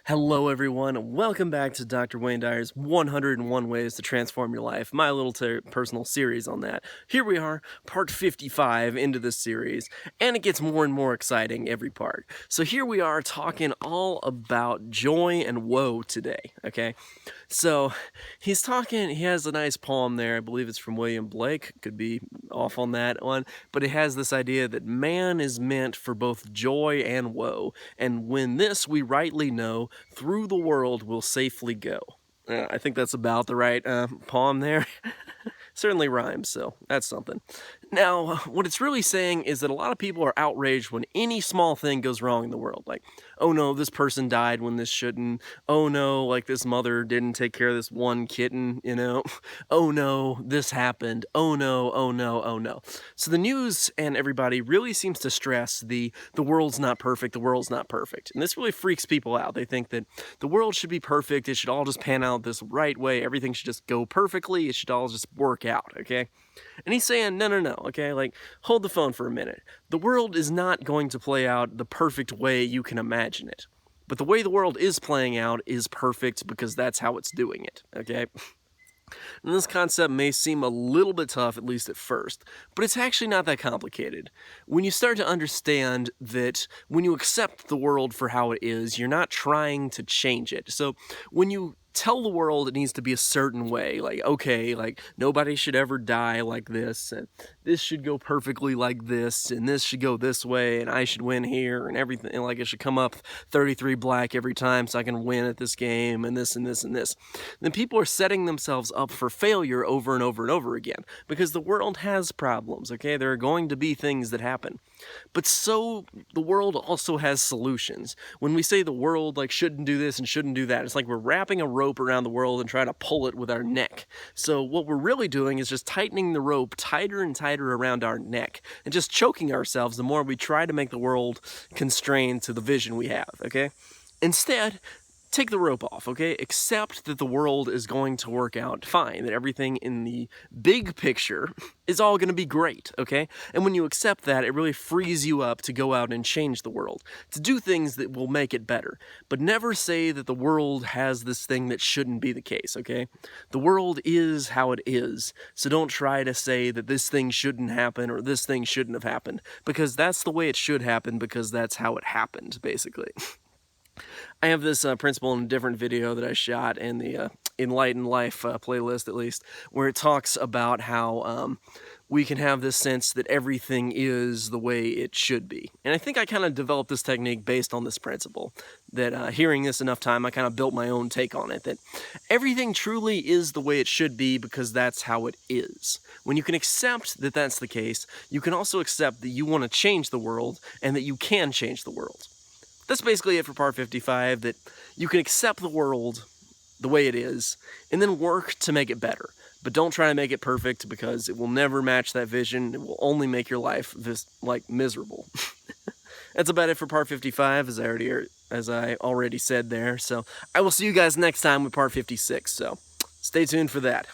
Hello everyone, welcome back to Dr. Wayne Dyer's 101 Ways to Transform Your Life, my little personal series on that. Here we are, part 55 into this series, and it gets more and more exciting every part. So here we are talking all about joy and woe today, okay? So he has a nice poem there, I believe it's from William Blake, could be off on that one, but it has this idea that man is meant for both joy and woe, and when this we rightly know, through the world we'll safely go. I think that's about the right poem there. Certainly rhymes, so that's something. Now, what it's really saying is that a lot of people are outraged when any small thing goes wrong in the world. Like, oh no, this person died when this shouldn't. Oh no, like this mother didn't take care of this one kitten, you know. Oh no, this happened. Oh no, oh no, oh no. So the news and everybody really seems to stress the world's not perfect, the world's not perfect. And this really freaks people out. They think that the world should be perfect, it should all just pan out this right way, everything should just go perfectly, it should all just work out, okay? And he's saying, no, okay, like, hold the phone for a minute. The world is not going to play out the perfect way you can imagine it. But the way the world is playing out is perfect because that's how it's doing it, okay? And this concept may seem a little bit tough, at least at first, but it's actually not that complicated. When you start to understand that when you accept the world for how it is, you're not trying to change it. So when you tell the world it needs to be a certain way, like, okay, like, nobody should ever die like this, and this should go perfectly like this, and this should go this way, and I should win here, and everything, and like, it should come up 33 black every time so I can win at this game, and this, and this, and this. Then people are setting themselves up for failure over and over and over again, because the world has problems, okay? There are going to be things that happen. But so, the world also has solutions. When we say the world, like, shouldn't do this and shouldn't do that, it's like we're wrapping a rope around the world and trying to pull it with our neck. So what we're really doing is just tightening the rope tighter and tighter around our neck and just choking ourselves the more we try to make the world constrained to the vision we have, okay? Instead, take the rope off, okay? Accept that the world is going to work out fine, that everything in the big picture is all going to be great, okay? And when you accept that, it really frees you up to go out and change the world, to do things that will make it better. But never say that the world has this thing that shouldn't be the case, okay? The world is how it is, so don't try to say that this thing shouldn't happen or this thing shouldn't have happened, because that's the way it should happen, because that's how it happened, basically. I have this principle in a different video that I shot in the Enlightened Life playlist, at least, where it talks about how we can have this sense that everything is the way it should be. And I think I kind of developed this technique based on this principle, that hearing this enough time, I kind of built my own take on it, that everything truly is the way it should be because that's how it is. When you can accept that that's the case, you can also accept that you want to change the world and that you can change the world. That's basically it for part 55, that you can accept the world the way it is and then work to make it better. But don't try to make it perfect because it will never match that vision. It will only make your life miserable. That's about it for part 55, as I already said there. So I will see you guys next time with part 56. So stay tuned for that.